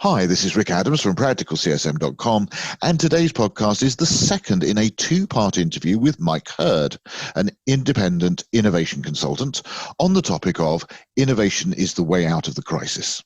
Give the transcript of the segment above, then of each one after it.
Hi, this is Rick Adams from practicalcsm.com, and today's podcast is the second in a two-part interview with Mike Hurd, an independent innovation consultant, on the topic of innovation is the way out of the crisis.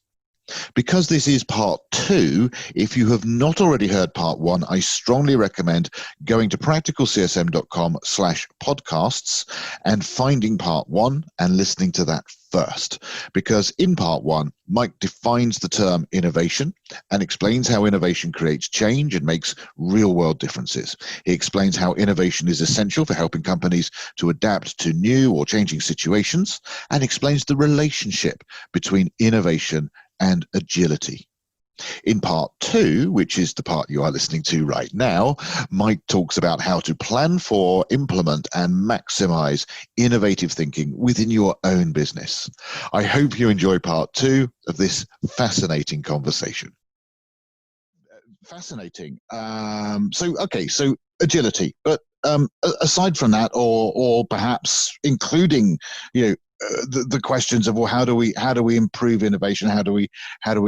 Because this is part two, if you have not already heard part one, I strongly recommend going to practicalcsm.com/podcasts and finding part one and listening to that first. Because in part one, Mike defines the term innovation and explains how innovation creates change and makes real-world differences. He explains how innovation is essential for helping companies to adapt to new or changing situations, and explains the relationship between innovation and agility. In part two, which is the part you are listening to right now, Mike talks about how to plan for, implement, and maximize innovative thinking within your own business. I hope you enjoy part two of this fascinating conversation. Fascinating. So agility, but aside from that, or perhaps including, the questions of, well, how do we improve innovation? How do we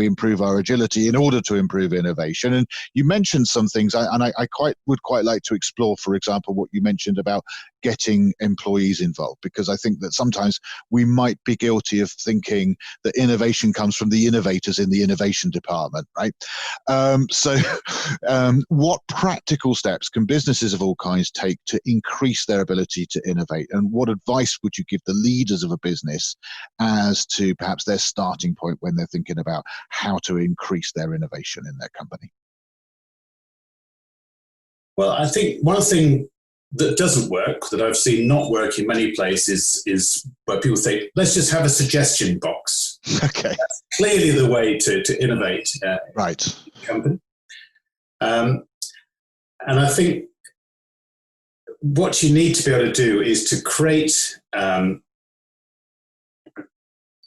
improve our agility in order to improve innovation? And you mentioned some things, and I would quite like to explore, for example, what you mentioned about getting employees involved, because I think that sometimes we might be guilty of thinking that innovation comes from the innovators in the innovation department, right? What practical steps can businesses of all kinds take to increase their ability to innovate? And what advice would you give the leaders of a business as to perhaps their starting point when they're thinking about how to increase their innovation in their company? Well, I think one thing that doesn't work, that I've seen not work in many places, is where people think, let's just have a suggestion box. Okay. That's clearly the way to innovate. Right. Company. And I think what you need to be able to do is to create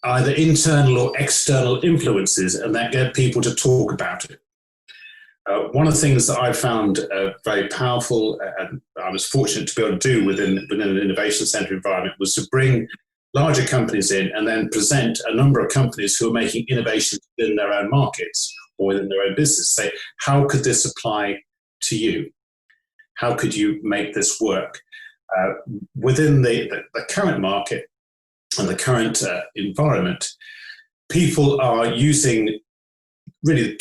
either internal or external influences, and that get people to talk about it. One of the things that I found very powerful, and I was fortunate to be able to do within an innovation center environment, was to bring larger companies in and then present a number of companies who are making innovations within their own markets or within their own business. Say, how could this apply to you? How could you make this work? Within the current market and the current environment, people are using really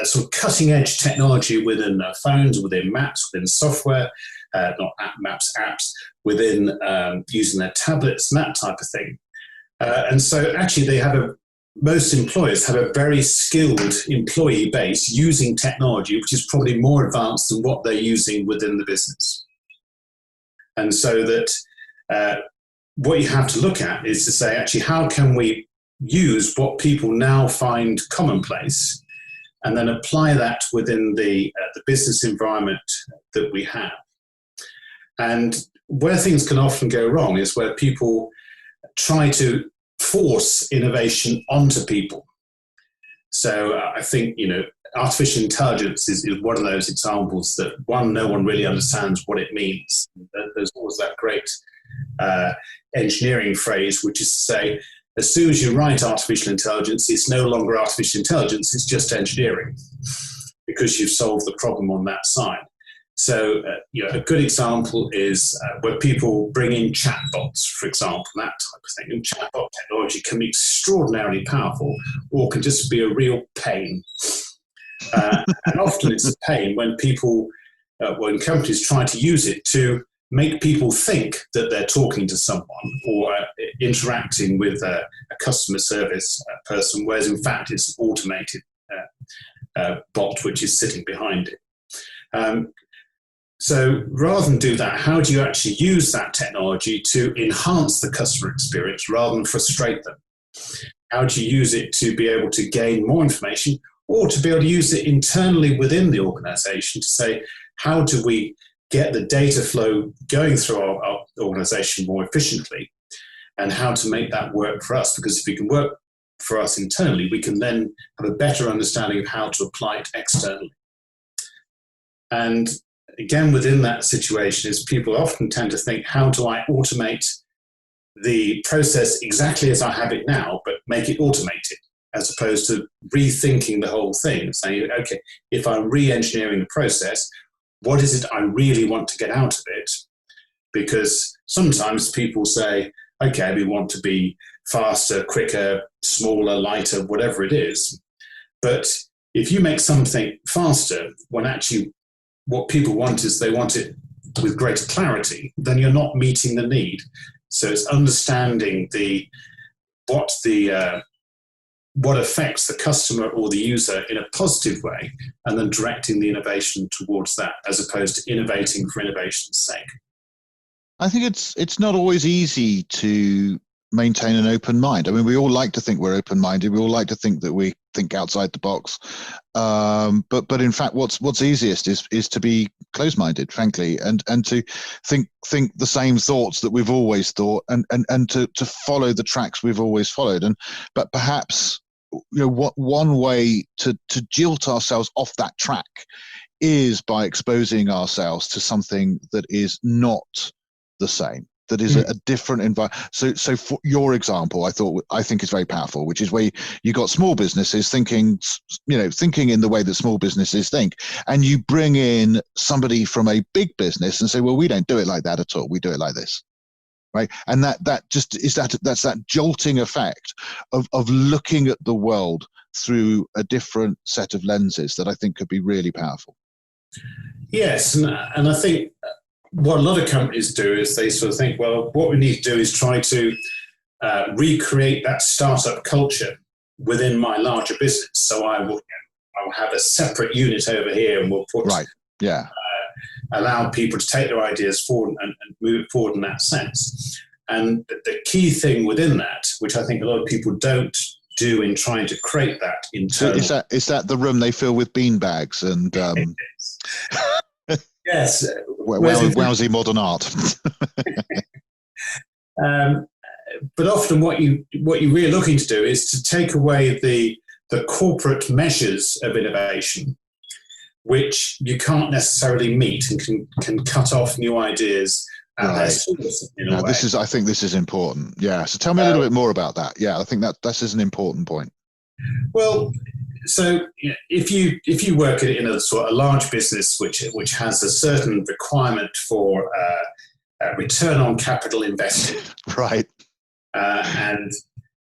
sort of cutting edge technology within phones, within maps, within software, apps, within using their tablets and that type of thing. And so actually most employers have a very skilled employee base using technology, which is probably more advanced than what they're using within the business. And so that what you have to look at is to say, actually, how can we use what people now find commonplace and then apply that within the business environment that we have. And where things can often go wrong is where people try to force innovation onto people. So I think, artificial intelligence is one of those examples that, no one really understands what it means. There's always that great engineering phrase, which is to say, as soon as you write artificial intelligence, it's no longer artificial intelligence, it's just engineering, because you've solved the problem on that side. So, a good example is where people bring in chatbots, for example, that type of thing. And chatbot technology can be extraordinarily powerful, or can just be a real pain. And often it's a pain when when companies try to use it to make people think that they're talking to someone or interacting with a customer service person, whereas in fact it's an automated bot which is sitting behind it. So rather than do that, how do you actually use that technology to enhance the customer experience rather than frustrate them? How do you use it to be able to gain more information, or to be able to use it internally within the organization to say, how do we get the data flow going through our organization more efficiently, and how to make that work for us? Because if we can work for us internally, we can then have a better understanding of how to apply it externally. And again, within that situation is people often tend to think, how do I automate the process exactly as I have it now, but make it automated? as opposed to rethinking the whole thing, saying, okay, if I'm re-engineering the process, what is it I really want to get out of it? Because sometimes people say, okay, we want to be faster, quicker, smaller, lighter, whatever it is. But if you make something faster, when actually what people want is they want it with greater clarity, then you're not meeting the need. So it's understanding what affects the customer or the user in a positive way, and then directing the innovation towards that, as opposed to innovating for innovation's sake. I think it's not always easy to maintain an open mind. I mean, we all like to think we're open-minded. We all like to think that we think outside the box. But in fact, what's easiest is to be closed-minded, frankly, and to think the same thoughts that we've always thought, and to follow the tracks we've always followed. But perhaps, one way to jilt ourselves off that track is by exposing ourselves to something that is not the same, that is a different environment. So for your example, I think is very powerful, which is where you got small businesses thinking in the way that small businesses think, and you bring in somebody from a big business and say, well, we don't do it like that at all. We do it like this, right? And that's that jolting effect of looking at the world through a different set of lenses that I think could be really powerful. Yes, and I think what a lot of companies do is they sort of think, well, what we need to do is try to recreate that startup culture within my larger business. So I'll have a separate unit over here, and we'll put allow people to take their ideas forward and move it forward in that sense. And the key thing within that, which I think a lot of people don't do in trying to create that internal. Is that the room they fill with bean bags and yes, wowsy modern art. But often what you're really looking to do is to take away the corporate measures of innovation, which you can't necessarily meet, and can cut off new ideas at their source in a way. I think this is important. Yeah. So tell me a little bit more about that. Yeah, I think that is an important point. Well, so if you work in a sort of a large business which has a certain requirement for return on capital invested, right? And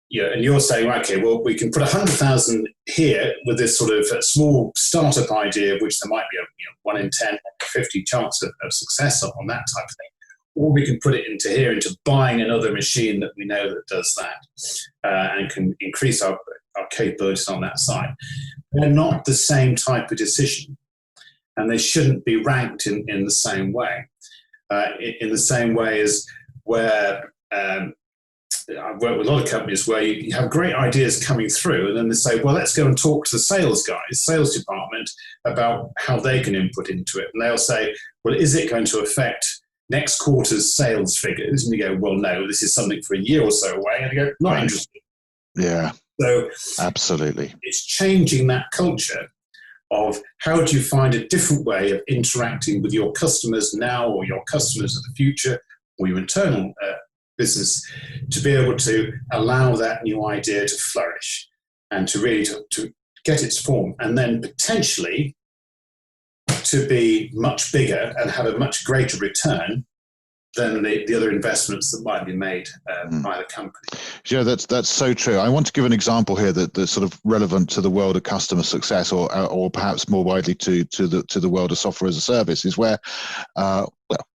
you're saying, okay, well, we can put 100,000 here with this sort of small startup idea, which there might be a 1 in 10, 50 chance of success on that type of thing. Or we can put it into buying another machine that we know that does that, and can increase our capabilities on that side. They're not the same type of decision, and they shouldn't be ranked in the same way. In the same way as where I've worked with a lot of companies where you have great ideas coming through, and then they say, well, let's go and talk to the sales department about how they can input into it. And they'll say, well, is it going to affect next quarter's sales figures? And you go, well, no, this is something for a year or so away. And you go, not interested. Yeah. So absolutely, it's changing that culture of how do you find a different way of interacting with your customers now, or your customers of the future, or your internal business, to be able to allow that new idea to flourish and to really to get its form, and then potentially to be much bigger and have a much greater return than the other investments that might be made by the company. Yeah, that's so true. I want to give an example here that's sort of relevant to the world of customer success, or perhaps more widely to the world of software as a service, is where, well,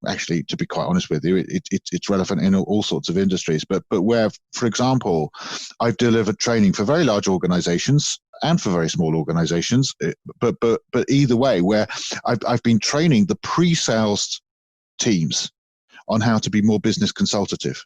actually, to be quite honest with you, it's relevant in all sorts of industries. But where, for example, I've delivered training for very large organizations and for very small organizations, but either way, where I've been training the pre-sales teams on how to be more business consultative.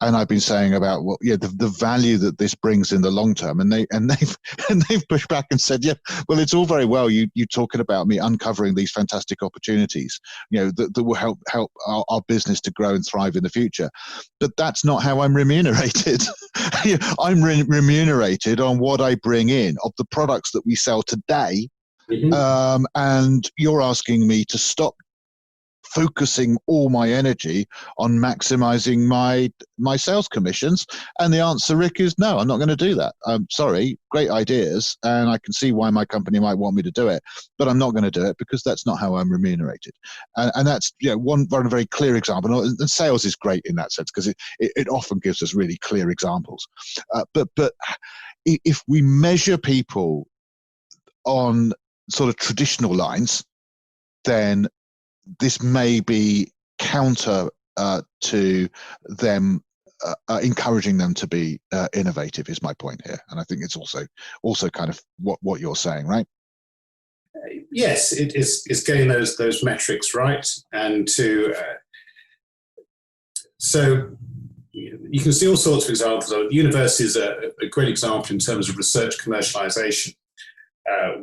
And I've been saying about the value that this brings in the long term, and they've pushed back and said, yeah, well, it's all very well you talking about me uncovering these fantastic opportunities, that will help our business to grow and thrive in the future, but that's not how I'm remunerated. I'm remunerated on what I bring in of the products that we sell today, and you're asking me to stop focusing all my energy on maximizing my sales commissions? And the answer, Rick, is no, I'm not going to do that. I'm sorry, great ideas, and I can see why my company might want me to do it, but I'm not going to do it because that's not how I'm remunerated. And that's one very clear example. And sales is great in that sense because it often gives us really clear examples. But if we measure people on sort of traditional lines, then this may be counter to them encouraging them to be innovative, is my point here. And I think it's also kind of what you're saying, right? Yes, it's getting those metrics right, and so you can see all sorts of examples. University is a great example in terms of research commercialization,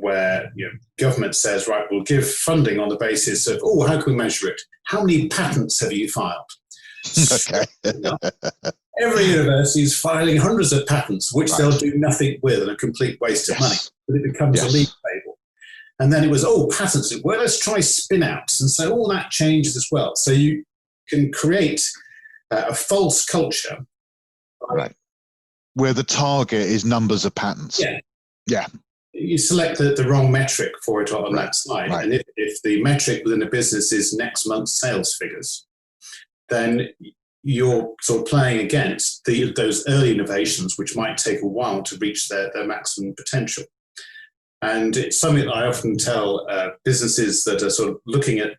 where government says, right, we'll give funding on the basis of, how can we measure it? How many patents have you filed? Okay. Every university is filing hundreds of patents, which they'll do nothing with, and a complete waste of money. But it becomes a league table. And then it was, patents. Well, let's try spin-outs. And so all that changes as well. So you can create a false culture. Right. Where the target is numbers of patents. Yeah. You select the wrong metric for it on that slide. Right. And if the metric within a business is next month's sales figures, then you're sort of playing against those early innovations, which might take a while to reach their maximum potential. And it's something that I often tell businesses that are sort of looking at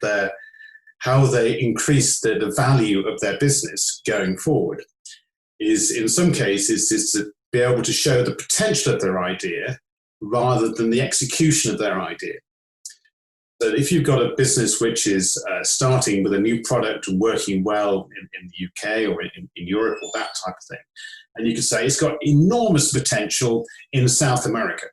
how they increase the value of their business going forward, is in some cases is to be able to show the potential of their idea rather than the execution of their idea. So if you've got a business which is starting with a new product and working well in the UK or in Europe or that type of thing, and you could say it's got enormous potential in South America.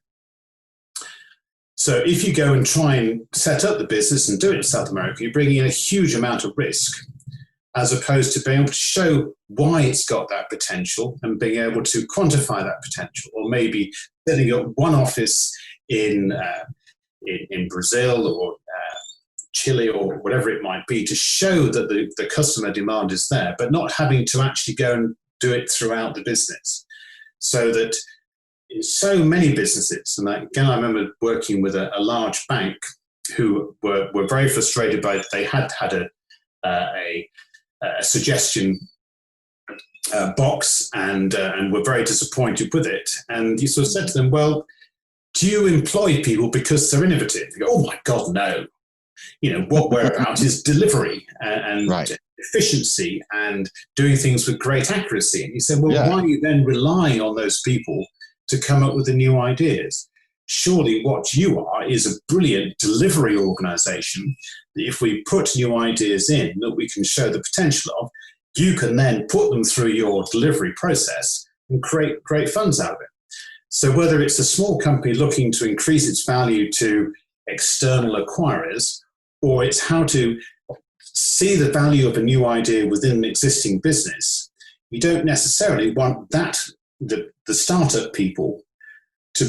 So if you go and try and set up the business and do it in South America, you're bringing in a huge amount of risk, as opposed to being able to show why it's got that potential and being able to quantify that potential, or maybe setting up one office in Brazil or Chile or whatever it might be to show that the customer demand is there, but not having to actually go and do it throughout the business. So that in so many businesses, and again, I remember working with a large bank who were very frustrated by they had a suggestion box and were very disappointed with it. And you sort of said to them, well, do you employ people because they're innovative? They go, oh my God, no. What we're about is delivery and efficiency and doing things with great accuracy. And you said, well, why are you then relying on those people to come up with the new ideas? Surely what you are is a brilliant delivery organization that if we put new ideas in that we can show the potential of, you can then put them through your delivery process and create great funds out of it. So whether it's a small company looking to increase its value to external acquirers, or it's how to see the value of a new idea within an existing business, you don't necessarily want the startup people to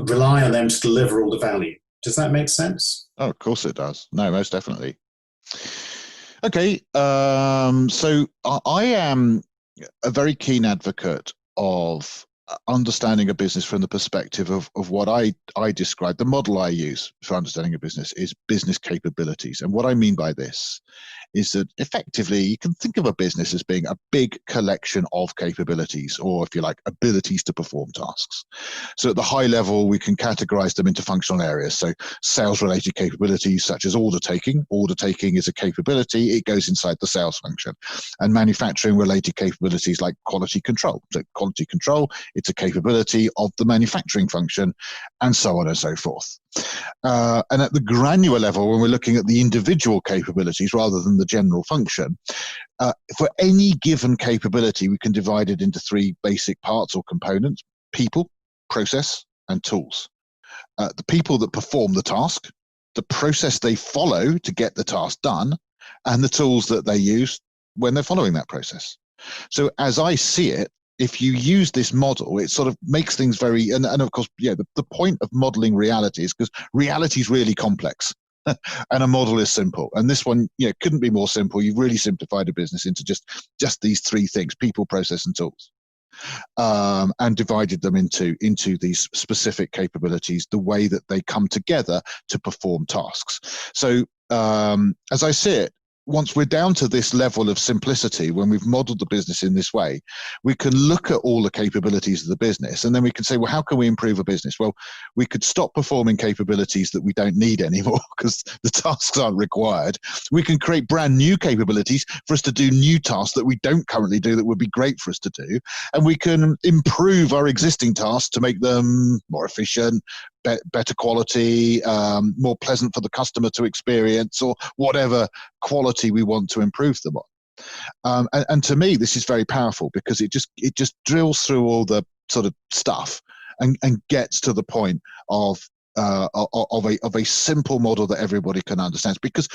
rely on them to deliver all the value. Does that make sense? Oh, of course it does. No, most definitely. Okay, so I am a very keen advocate of understanding a business from the perspective of what I describe. The model I use for understanding a business is business capabilities. And what I mean by this is that effectively you can think of a business as being a big collection of capabilities, or if you like, abilities to perform tasks. So at the high level, we can categorize them into functional areas. So sales related capabilities such as order taking. Order taking is a capability. It goes inside the sales function. And manufacturing related capabilities like quality control. So quality control, it's a capability of the manufacturing function, and so on and so forth. And at the granular level, when we're looking at the individual capabilities rather than the general function, for any given capability, we can divide it into three basic parts or components: people, process, and tools. The people that perform the task, the process they follow to get the task done, and the tools that they use when they're following that process. So as I see it, if you use this model, it sort of makes things very, and of course, the point of modeling reality is because reality is really complex. And a model is simple. And this one, couldn't be more simple. You've really simplified a business into just these three things: people, process, and tools. And divided them into these specific capabilities, the way that they come together to perform tasks. So as I see it, once we're down to this level of simplicity, when we've modeled the business in this way, we can look at all the capabilities of the business, and then we can say, well, how can we improve a business? Well, we could stop performing capabilities that we don't need anymore because the tasks aren't required. We can create brand new capabilities for us to do new tasks that we don't currently do that would be great for us to do. And we can improve our existing tasks to make them more efficient, better quality, more pleasant for the customer to experience, or whatever quality we want to improve them on. And to me, this is very powerful because it just drills through all the sort of stuff and gets to the point of a simple model that everybody can understand, because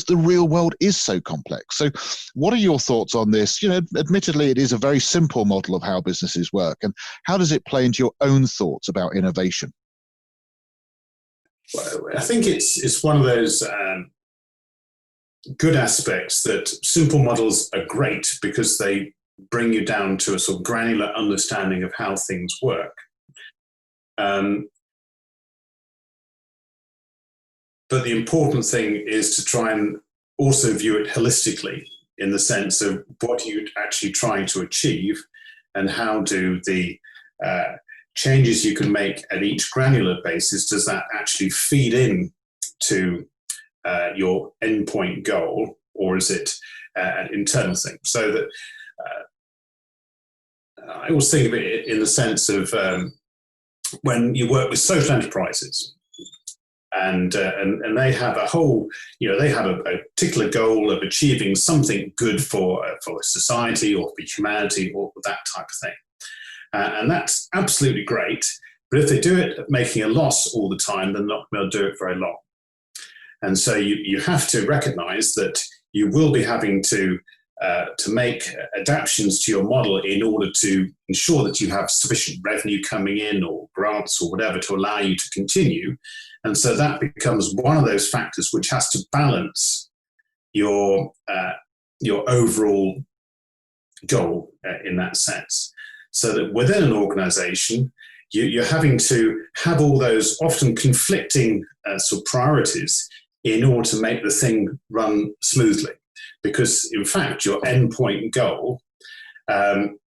the real world is so complex. So what are your thoughts on this? Admittedly, it is a very simple model of how businesses work, and how does it play into your own thoughts about innovation? Well, I think it's one of those good aspects that simple models are great because they bring you down to a sort of granular understanding of how things work. But the important thing is to try and also view it holistically, in the sense of what you're actually trying to achieve, and how do the changes you can make at each granular basis, does that actually feed in to your endpoint goal, or is it an internal thing? So that I always think of it in the sense of when you work with social enterprises, and they have a whole, they have a particular goal of achieving something good for society or for humanity or that type of thing. And that's absolutely great. But if they do it making a loss all the time, they're not going to do it very long. And so you have to recognize that you will be having to make adaptations to your model in order to ensure that you have sufficient revenue coming in, or grants or whatever, to allow you to continue. And so that becomes one of those factors which has to balance your overall goal in that sense. So that within an organization, you're having to have all those often conflicting sort of priorities in order to make the thing run smoothly. Because in fact, your endpoint goal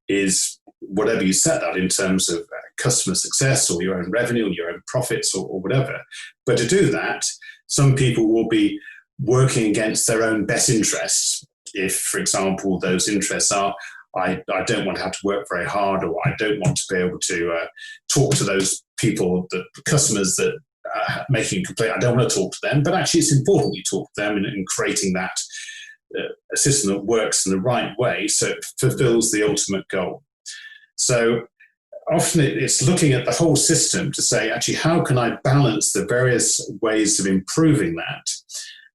is whatever you set that in terms of customer success, or your own revenue, or your own profits, or whatever. But to do that, some people will be working against their own best interests. If, for example, those interests are, I don't want to have to work very hard, or I don't want to be able to talk to those people, the customers that are making a complaint. I don't want to talk to them, but actually it's important you talk to them in creating that a system that works in the right way so it fulfills the ultimate goal. So often it's looking at the whole system to say, actually, how can I balance the various ways of improving that?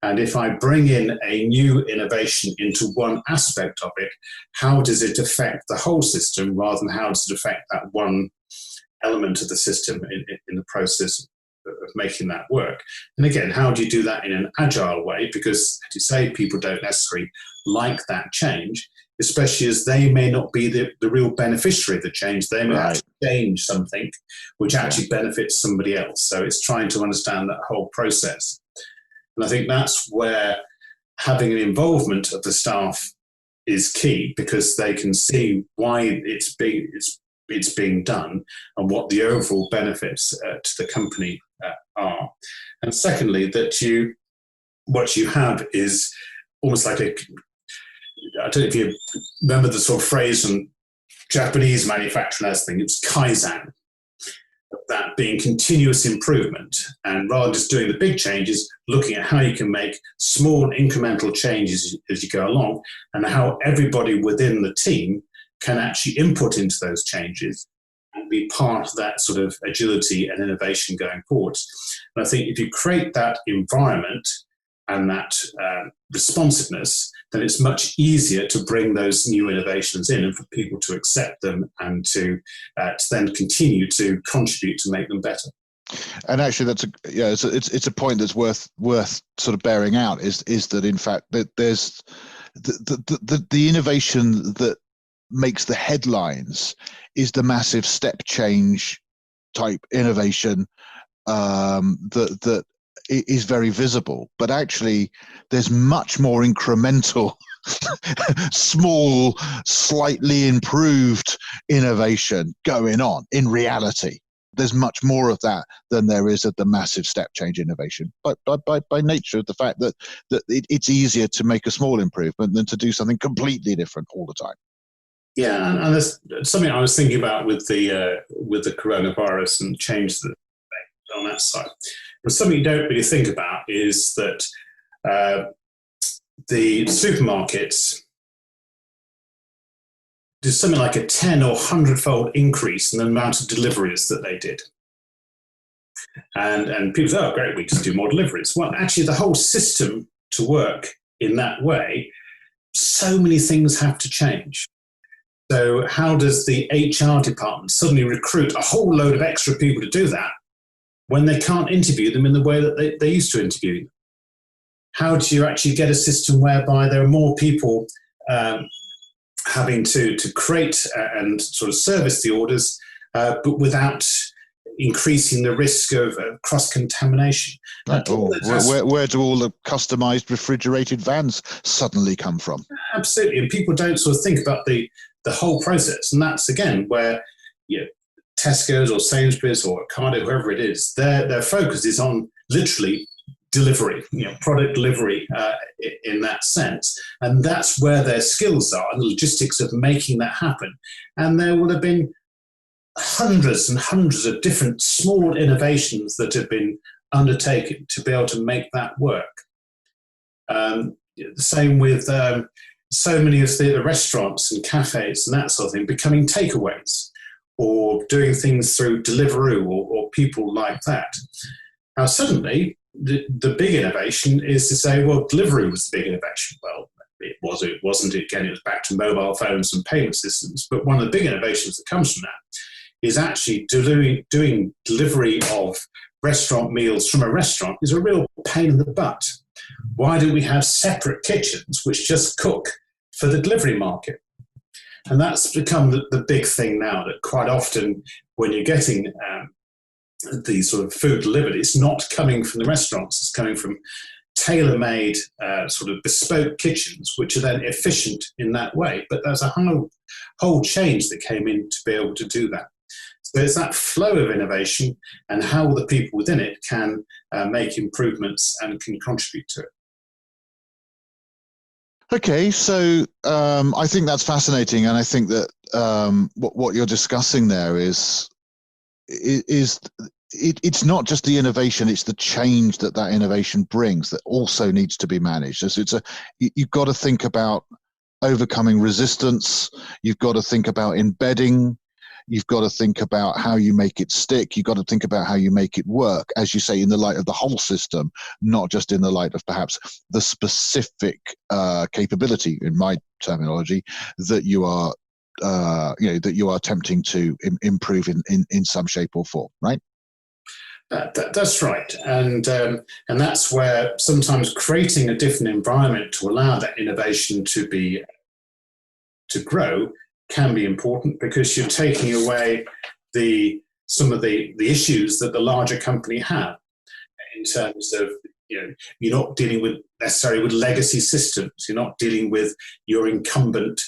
And if I bring in a new innovation into one aspect of it, how does it affect the whole system rather than how does it affect that one element of the system in the process of making that work? And again, how do you do that in an agile way? Because, as you say, people don't necessarily like that change, especially as they may not be the real beneficiary of the change. They may actually change something which actually benefits somebody else. So it's trying to understand that whole process. And I think that's where having an involvement of the staff is key, because they can see why it's being done and what the overall benefits to the company are. And secondly, that what you have is almost like I don't know if you remember the sort of phrase from Japanese manufacturing, it's Kaizen. That being continuous improvement, and rather than just doing the big changes, looking at how you can make small incremental changes as you go along, and how everybody within the team can actually input into those changes and be part of that sort of agility and innovation going forward. And I think if you create that environment and that responsiveness, then it's much easier to bring those new innovations in and for people to accept them and to then continue to contribute to make them better. And actually, it's a point that's worth sort of bearing out is that in fact that there's the innovation that makes the headlines is the massive step change type innovation that is very visible, but actually there's much more incremental small, slightly improved innovation going on in reality. There's much more of that than there is of the massive step change innovation, but by nature of the fact that it's easier to make a small improvement than to do something completely different all the time. Yeah, and there's something I was thinking about with the coronavirus and change that on that side. But something you don't really think about is that the supermarkets did something like a 10 or 100-fold increase in the amount of deliveries that they did. And people say, oh, great, we just do more deliveries. Well, actually, the whole system to work in that way, so many things have to change. So how does the HR department suddenly recruit a whole load of extra people to do that when they can't interview them in the way that they used to interview them? How do you actually get a system whereby there are more people having to create and sort of service the orders, but without increasing the risk of cross-contamination? Right. Where do all the customized refrigerated vans suddenly come from? Absolutely, and people don't sort of think about the whole process, and that's again where Tesco's or Sainsbury's or Ocado, whoever it is, their focus is on literally delivery, product delivery in that sense, and that's where their skills are, and the logistics of making that happen. And there will have been hundreds and hundreds of different small innovations that have been undertaken to be able to make that work. The same with so many of the restaurants and cafes and that sort of thing becoming takeaways or doing things through Deliveroo or people like that. Now, suddenly, the big innovation is to say, well, Deliveroo was the big innovation. Well, it wasn't. Again, it was back to mobile phones and payment systems. But one of the big innovations that comes from that is actually doing delivery of restaurant meals from a restaurant is a real pain in the butt. Why do we have separate kitchens which just cook for the delivery market? And that's become the big thing now, that quite often when you're getting the sort of food delivered, it's not coming from the restaurants, it's coming from tailor-made sort of bespoke kitchens, which are then efficient in that way. But there's a whole change that came in to be able to do that. So it's that flow of innovation and how the people within it can make improvements and can contribute to it. Okay, so I think that's fascinating, and I think that what you're discussing there is it's not just the innovation; it's the change that innovation brings that also needs to be managed. So you've got to think about overcoming resistance. You've got to think about embedding. You've got to think about how you make it stick. You've got to think about how you make it work, as you say, in the light of the whole system, not just in the light of perhaps the specific capability, in my terminology, that you are that you are attempting to improve in some shape or form, right? That's right, and that's where sometimes creating a different environment to allow that innovation to grow can be important, because you're taking away some of the issues that the larger company have in terms of, you're not dealing necessarily with legacy systems. You're not dealing with your incumbent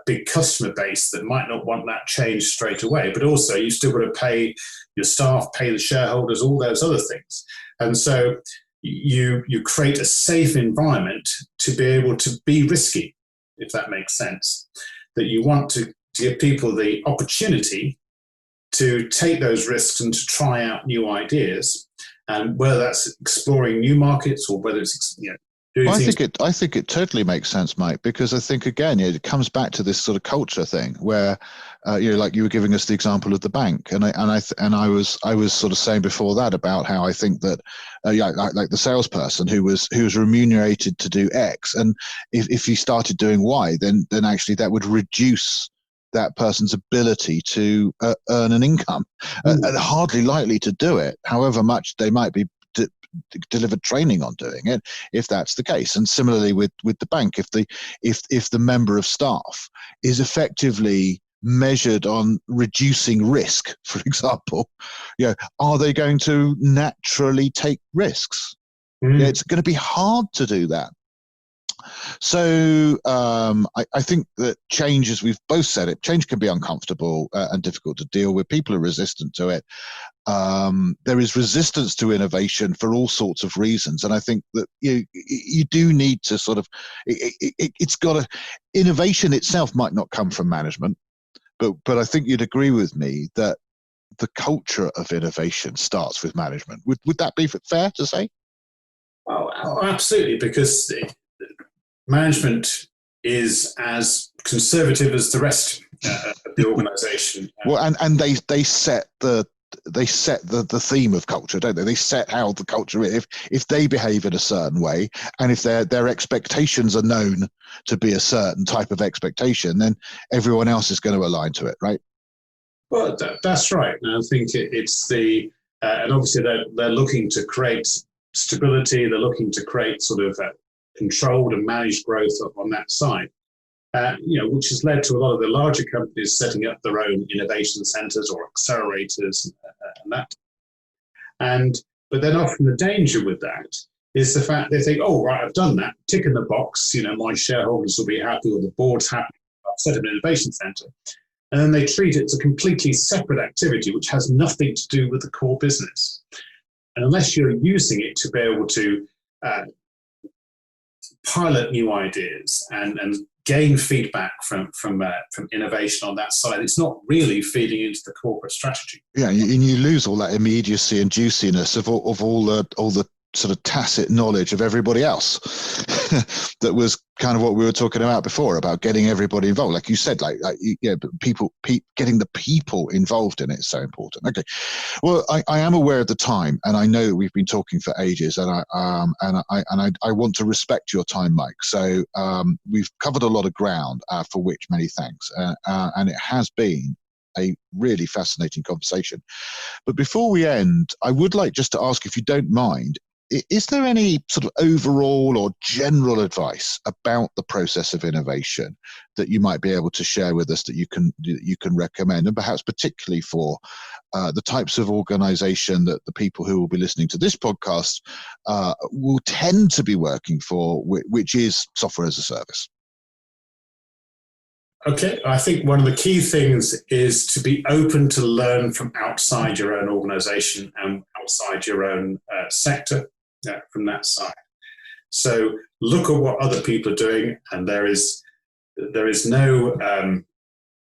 big customer base that might not want that change straight away, but also you've still got to pay your staff, pay the shareholders, all those other things. And so you create a safe environment to be able to be risky, if that makes sense. That you want to give people the opportunity to take those risks and to try out new ideas, and whether that's exploring new markets or whether it's doing things. I think it totally makes sense, Mike, because I think again it comes back to this sort of culture thing where like you were giving us the example of the bank, and I was sort of saying before that about how I think that like the salesperson who was remunerated to do X, and if he started doing Y, then actually that would reduce that person's ability to earn an income, and hardly likely to do it, however much they might be delivered training on doing it, if that's the case. And similarly with the bank, if the member of staff is effectively measured on reducing risk, for example, are they going to naturally take risks? It's going to be hard to do that. So I think that change, as we've both said it, change can be uncomfortable and difficult to deal with. People are resistant to it. There is resistance to innovation for all sorts of reasons, and I think that you do need to sort of it's got to, innovation itself might not come from management, but I think you'd agree with me that the culture of innovation starts with management. Would that be fair to say? Oh, absolutely, because management is as conservative as the rest of the organisation. Well, and they set the theme of culture, don't they? They set how the culture is. If they behave in a certain way, and if their expectations are known to be a certain type of expectation, then everyone else is going to align to it, right? Well, that's right. And I think it's the and obviously they're looking to create stability. They're looking to create sort of controlled and managed growth on that side. Which has led to a lot of the larger companies setting up their own innovation centres or accelerators and that. But then often the danger with that is the fact they think, oh, right, I've done that, tick in the box, my shareholders will be happy or the board's happy, I've set up an innovation centre. And then they treat it as a completely separate activity which has nothing to do with the core business. And unless you're using it to be able to pilot new ideas and gain feedback from innovation on that side, it's not really feeding into the corporate strategy. Yeah, and you lose all that immediacy and juiciness of all the sort of tacit knowledge of everybody else. That was kind of what we were talking about before, about getting everybody involved. Like you said, people getting the people involved in it is so important. Okay, well, I am aware of the time, and I know that we've been talking for ages, and I want to respect your time, Mike. So we've covered a lot of ground, for which many thanks, and it has been a really fascinating conversation. But before we end, I would like just to ask, if you don't mind, is there any sort of overall or general advice about the process of innovation that you might be able to share with us that you can recommend, and perhaps particularly for the types of organization that the people who will be listening to this podcast will tend to be working for, which is software as a service? Okay, I think one of the key things is to be open to learn from outside your own organization and outside your own sector, from that side. So look at what other people are doing, and there is no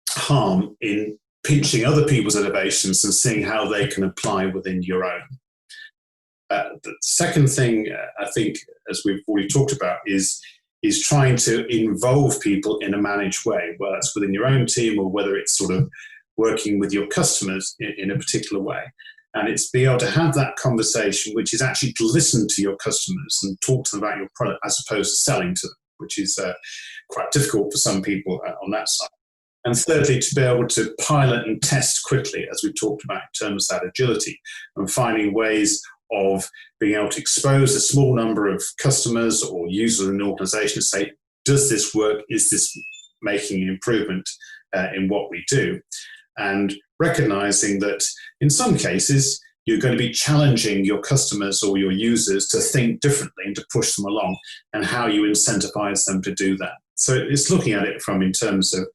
harm in pinching other people's innovations and seeing how they can apply within your own. The second thing, I think, as we've already talked about, is trying to involve people in a managed way, whether it's within your own team or whether it's sort of working with your customers in a particular way. And it's be able to have that conversation, which is actually to listen to your customers and talk to them about your product as opposed to selling to them, which is quite difficult for some people on that side. And thirdly, to be able to pilot and test quickly, as we talked about in terms of that agility, and finding ways of being able to expose a small number of customers or users in an organization to say, does this work? Is this making an improvement in what we do? And recognizing that in some cases, you're going to be challenging your customers or your users to think differently and to push them along, and how you incentivize them to do that. So it's looking at it in terms of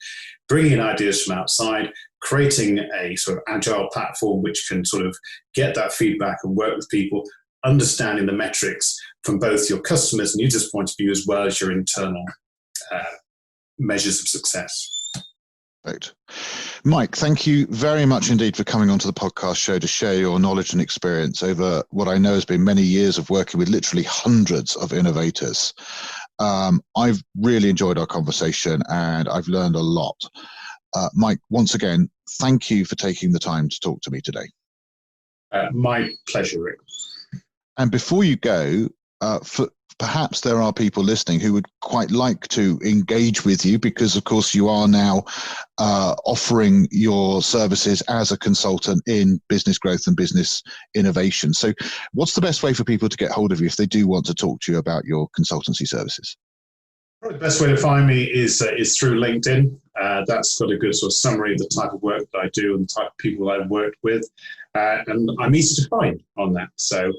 bringing ideas from outside, creating a sort of agile platform which can sort of get that feedback and work with people, understanding the metrics from both your customers and users' point of view, as well as your internal measures of success. Right. Mike, thank you very much indeed for coming onto the podcast show to share your knowledge and experience over what I know has been many years of working with literally hundreds of innovators. I've really enjoyed our conversation and I've learned a lot. Mike, once again, thank you for taking the time to talk to me today. My pleasure, Rick. And before you go, for perhaps there are people listening who would quite like to engage with you because, of course, you are now offering your services as a consultant in business growth and business innovation. So what's the best way for people to get hold of you if they do want to talk to you about your consultancy services? Probably the best way to find me is through LinkedIn. That's got a good sort of summary of the type of work that I do and the type of people I've worked with. And I'm easy to find on that. So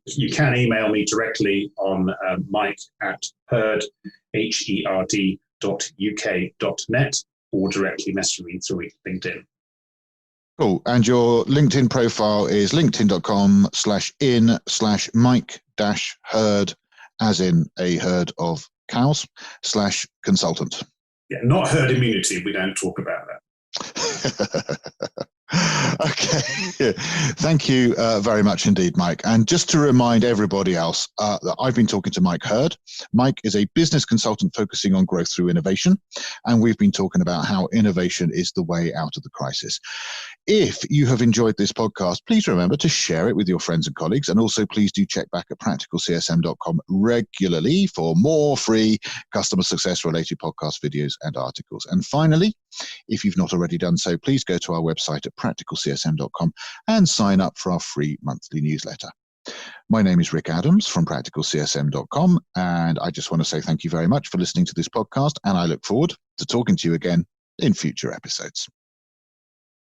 you can email me directly on mike@herd, herd.uk.net, or directly message me through LinkedIn. Cool. And your LinkedIn profile is linkedin.com/in/mike-herd, as in a herd of cows, /consultant. Yeah, not herd immunity. We don't talk about that. Okay. Thank you very much indeed, Mike. And just to remind everybody else that I've been talking to Mike Herd. Mike is a business consultant focusing on growth through innovation. And we've been talking about how innovation is the way out of the crisis. If you have enjoyed this podcast, please remember to share it with your friends and colleagues. And also please do check back at practicalcsm.com regularly for more free customer success related podcast videos and articles. And finally, if you've not already done so, please go to our website at practicalcsm.com and sign up for our free monthly newsletter. My name is Rick Adams from practicalcsm.com, and I just want to say thank you very much for listening to this podcast, and I look forward to talking to you again in future episodes.